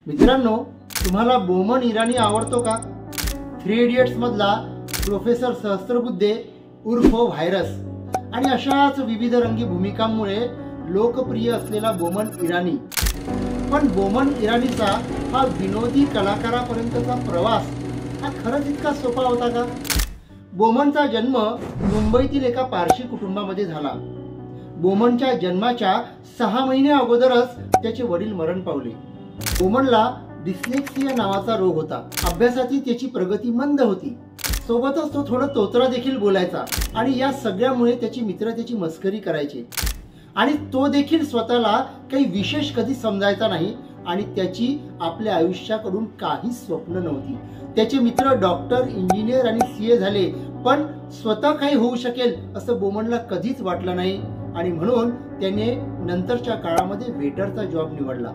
मित्रांनो, तुम्हाला बोमन इराणी आवडतो का? 3 इडियट्स मधला प्रोफेसर सहस्त्रबुद्धे उर्फ व्हायरस आणि अशाच विविध रंगी भूमिकांमुळे लोकप्रिय असलेला बोमन इराणी। पण बोमन इराणीचा हा विनोदी कलाकारापर्यंतचा प्रवास हा खरंच इतका सोपा होता का? बोमनचा जन्म मुंबईतील एका पारशी कुटुंबामध्ये झाला। बोमनच्या जन्माच्या 6 महिने अगोदरच त्याचे वडील मरण पावले। बोमनला डिस्लेक्सिया नावाचा रोग होता। अभ्यासाची त्याची प्रगती मंद होती। सोबतच तो थोडा तोतरा देखील बोलायचा आणि या सगळ्यामुळे त्याची मित्र त्याची मस्करी करायचे आणि तो देखील स्वतःला काही विशेष कधी समजायचा नाही आणि त्याची आपल्या आयुष्याकडून काही स्वप्न नव्हती। त्याचे मित्र डॉक्टर, इंजिनियर आणि सीए झाले, पण स्वतः काही होऊ शकेल असं बोमनला कधीच वाटलं नाही आणि म्हणून त्याने नंतरच्या काळामध्ये वेटरचा जॉब निवडला।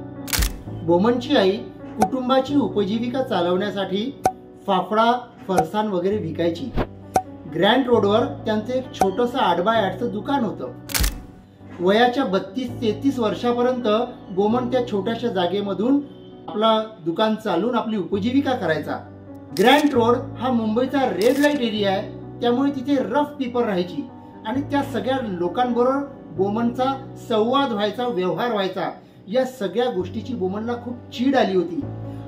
बोमनची आई कुटुंबाची उपजीविका चालवण्यासाठी फाफडा, फरसाण वगैरे विकायची। ग्रँड रोडवर त्यांचे एक छोटंसं 8x8चं दुकान होतं। वयाच्या 32-33 वर्षापर्यंत बोमन त्या छोट्याशा जागेमधून आपला दुकान चालवून आपली उपजीविका करायचा। ग्रँड रोड हा मुंबईचा रेड लाईट एरिया आहे, त्यामुळे तिथे रफ पीपल राहायची आणि त्या सगळ्या लोकांबरोबर बोमनचा संवाद व्हायचा, व्यवहार व्हायचा। या सगळ्या गोष्टीची बोमनला खूप चीड आली होती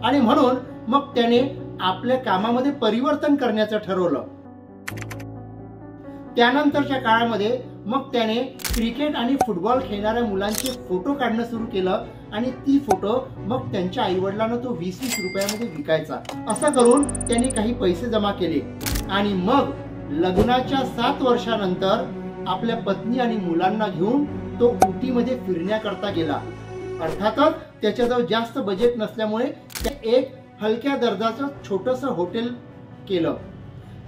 आणि म्हणून मग त्याने आपल्या कामामध्ये परिवर्तन करण्याचं ठरवलं। त्यानंतरच्या काळामध्ये मग त्याने क्रिकेट आणि फुटबॉल खेळणाऱ्या मुलांचे फोटो काढणं सुरू केलं आणि ती फोटो मग त्यांच्या आईवडिलांना तो 20-20 रुपयामध्ये विकायचा। असं करून त्यांनी काही पैसे जमा केले आणि मग लग्नाच्या 7 वर्षानंतर आपल्या पत्नी आणि मुलांना घेऊन तो उटीमध्ये फिरण्याकरता गेला। अर्थातच त्याच्याजवळ जास्त बजेट नसल्यामुळे त्याने एक हलक्या दर्जाचं छोटंसं हॉटेल केलं।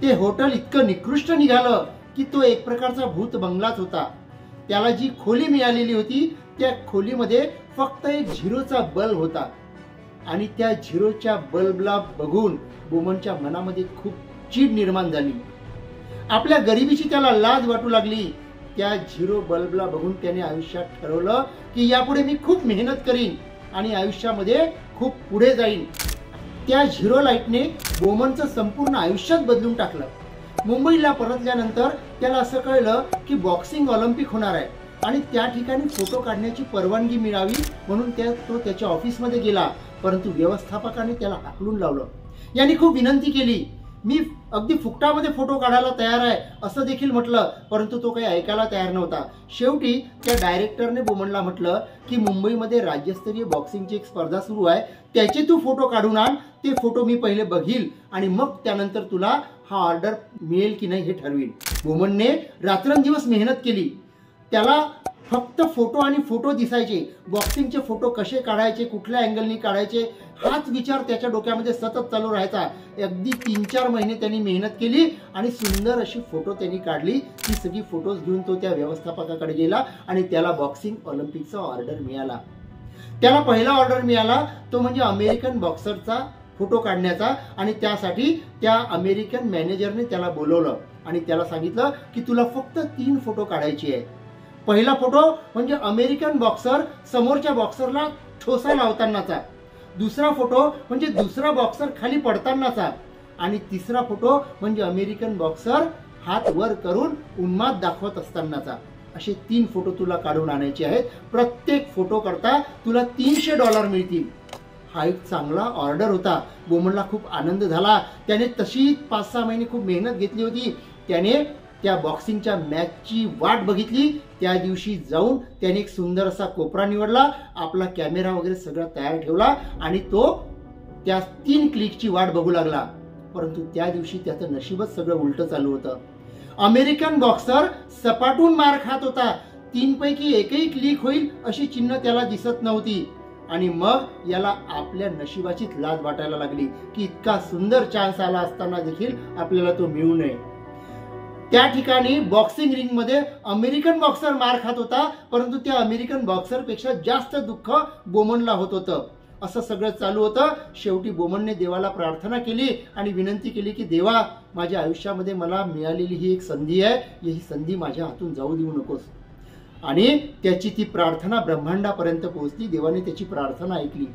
ते हॉटेल इतकं निकृष्ट निघालं की तो एक प्रकारचा भूत बंगलाच होता। त्याला जी खोली मिळालेली होती त्या खोलीमध्ये फक्त एक झिरोचा बल्ब होता आणि त्या झिरोच्या बल्बला बघून बोमनच्या मनामध्ये खूप चीड निर्माण झाली। आपल्या गरिबीची त्याला लाज वाटू लागली। त्या झिरो बल्बला बघून त्याने आयुष्यात ठरवलं की यापुढे मी खूप मेहनत करीन आणि आयुष्यामध्ये खूप पुढे जाईन। त्या झिरो लाईटने बोमनचं संपूर्ण आयुष्यात बदलून टाकलं। मुंबईला परतल्यानंतर त्याला असं कळलं की बॉक्सिंग ऑलिम्पिक होणार आहे आणि त्या ठिकाणी फोटो काढण्याची परवानगी मिळावी म्हणून तो त्याच्या ऑफिसमध्ये गेला, परंतु व्यवस्थापकाने त्याला हाकलून लावलं। यांनी खूप विनंती केली, मी अगदी फुकटामध्ये फोटो काढायला तयार आहे असं देखील म्हटलं, परंतु तो काही ऐकायला तयार नव्हता। शेवटी त्या डायरेक्टरने बोमनला म्हटलं की मुंबईमध्ये राज्यस्तरीय बॉक्सिंगची एक स्पर्धा सुरू आहे, त्याचे तू फोटो काढून आण, ते फोटो मी पहिले बघील आणि मग त्यानंतर तुला हा ऑर्डर मिळेल की नाही हे ठरवीन। बोमनने रात्रंदिवस मेहनत केली। त्याला फक्त फोटो आणि फोटो दिसायचे, बॉक्सिंगचे फोटो कसे काढायचे, कुठल्या अँगलनी काढायचे हाच विचार त्याच्या डोक्यामध्ये सतत चालू राहायचा। अगदी 3-4 महिने त्यांनी मेहनत केली आणि सुंदर अशी फोटो त्यांनी काढली। ती सगळी फोटोज घेऊन तो त्या व्यवस्थापकाकडे गेला आणि त्याला बॉक्सिंग ऑलिम्पिकचा ऑर्डर मिळाला। त्याला पहिला ऑर्डर मिळाला तो म्हणजे अमेरिकन बॉक्सरचा फोटो काढण्याचा आणि त्यासाठी त्या अमेरिकन मॅनेजरने त्याला बोलवलं आणि त्याला सांगितलं की तुला फक्त 3 फोटो काढायचे आहे। पहिला फोटो म्हणजे अमेरिकन बॉक्सर समोरच्या बॉक्सरला ठोसा लावतानाचा, दुसरा फोटो म्हणजे दुसरा बॉक्सर खाली पडतानाचा आणि तिसरा फोटो म्हणजे अमेरिकन बॉक्सर हात वर करून उन्माद दाखवत असतानाचा। असे 3 फोटो तुला काढून आणायचे आहेत। प्रत्येक फोटो करता तुला $300 मिळतील। हा एक चांगला ऑर्डर होता। बोमनला खूप आनंद झाला। त्याने तशी 5-6 महिने खूप मेहनत घेतली होती। त्याने त्या बॉक्सिंगच्या मॅचची वाट बघितली। त्या दिवशी जाऊन त्याने एक सुंदर असा कोपरा निवडला, आपला कॅमेरा वगैरे सगळं तयार ठेवला आणि तो त्या 3 क्लिकची वाट बघू लागला। परंतु त्या दिवशी त्याचं नशीबच सगळं उलट चालू होतं। अमेरिकन बॉक्सर सपाटून मार खात होता। 3 पैकी एकही क्लिक होईल अशी चिन्ह त्याला दिसत नव्हती आणि मग याला आपल्या नशिबाचीच लाज वाटायला लागली की इतका सुंदर चान्स आला असताना देखील आपल्याला तो मिळू नये। त्या ठिकाणी बॉक्सिंग रिंग मध्ये अमेरिकन बॉक्सर मार खात होता, परंतु त्या अमेरिकन बॉक्सर पेक्षा जास्त दुःख बोमनला होत होतं। असं सगळं चालू होतं। शेवटी बोमनने देवाला प्रार्थना केली आणि विनंती केली की देवा, माझ्या आयुष्यामध्ये मला मिळालेली ही एक संधी आहे, ही संधी माझ्या हातून जाऊ देऊ नकोस। आणि त्याची ती प्रार्थना ब्रह्मांडापर्यंत पोहोचली। देवाने त्याची प्रार्थना ऐकली।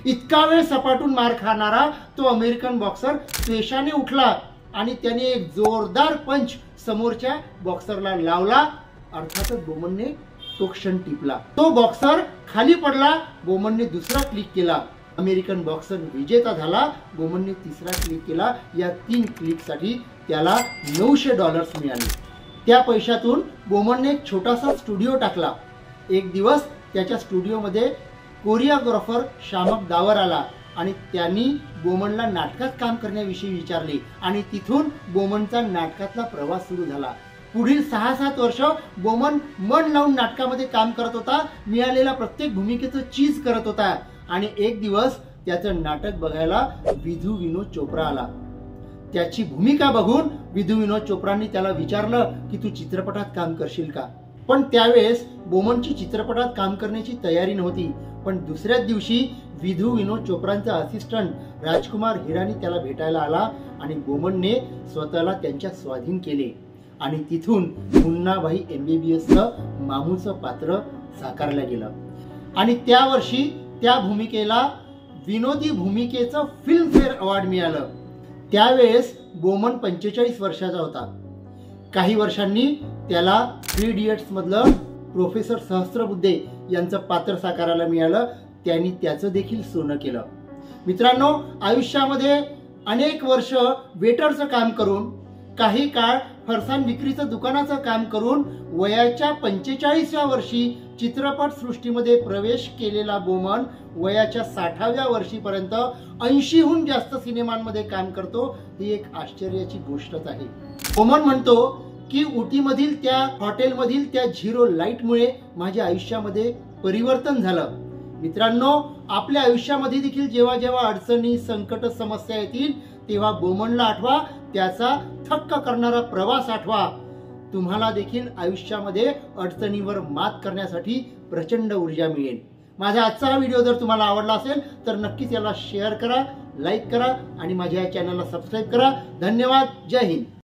इतका वेळ सपाटून मार खाणारा तो अमेरिकन बॉक्सर त्वेषाने उठला आणि त्याने एक जोरदार पंच समोरच्या बॉक्सरला लावला. अर्थातच बोमनने तो क्षण टिपला. तो बॉक्सर खाली पडला. बोमनने दुसरा क्लिक केला. अमेरिकन बॉक्सर विजेता झाला. बोमनने तिसरा क्लिक केला. या 3 क्लिकसाठी त्याला $900 मिळाले. त्या पैशातून बोमनने एक छोटासा स्टुडिओ टाकला. एक दिवस त्याच्या स्टुडिओमध्ये कोरिओग्राफर शामक दावर आला आणि त्यांनी बोमनला नाटकात काम करण्याविषयी विचारले आणि तिथून बोमनचा नाटकातला प्रवास सुरू झाला. पुढील 6-7 वर्ष बोमन मन लावून नाटकामध्ये काम करत होता. मिळालेल्या प्रत्येक भूमिकेचं चीज करत होता आणि एक दिवस त्याचं नाटक बघायला विधू विनोद चोप्रा आला. त्याची भूमिका बघून विधू विनोद चोप्रांनी त्याला विचारलं की तू चित्रपटात काम करशील का. पण त्यावेळेस बोमनची चित्रपटात काम करण्याची तयारी नव्हती. पण दुसऱ्याच दिवशी विधू विनोद चोप्रांचा असिस्टंट राजकुमार हिरानी त्याला भेटायला आला आणि बोमनने स्वतःला त्यांच्या स्वाधीन केले आणि तिथून मुन्नाभाई MBBSचं मामूचं पात्र साकारलं गेलं आणि त्या वर्षी त्या भूमिकेला विनोदी भूमिकेचं फिल्मफेअर अवॉर्ड मिळालं. त्यावेळेस बोमन 45 वर्षाचा होता. काही वर्षांनी त्याला 3 इडियट्स मधलं प्रोफेसर सहस्त्रबुद्धे यांचं पात्र साकारायला मिळालं. त्यांनी त्याचं देखील सोनं केलं. मित्रांनो, आयुष्यामध्ये अनेक वर्ष वेटरचं काम करून, काही काळ फरसाण विक्रीचं दुकानाचं काम करून वयाच्या 45व्या वर्षी चित्रपट सृष्टीमध्ये प्रवेश केलेला बोमन वयाच्या 60व्या वर्षीपर्यंत 80हून जास्त सिनेमांमध्ये काम करतो. ही एक आश्चर्याची गोष्टच आहे. बोमन म्हणतो की उटीमधील त्या हॉटेलमधील त्या 0 लाईटमुळे माझ्या आयुष्यामध्ये परिवर्तन झालं. मित्रांनो, आपल्या आयुष्यामध्ये देखील जेव्हा जेव्हा अडचणी, संकट, समस्या येतील तेव्हा बोमनला आठवा. त्याचा थक्क करणारा प्रवास आठवा. तुम्हाला देखील आयुष्यामध्ये अडचणीवर मात करण्यासाठी प्रचंड ऊर्जा मिळेल. माझा आजचा हा व्हिडिओ जर तुम्हाला आवडला असेल तर नक्कीच याला शेअर करा, लाईक करा आणि माझ्या या चॅनलला सबस्क्राईब करा. धन्यवाद. जय हिंद.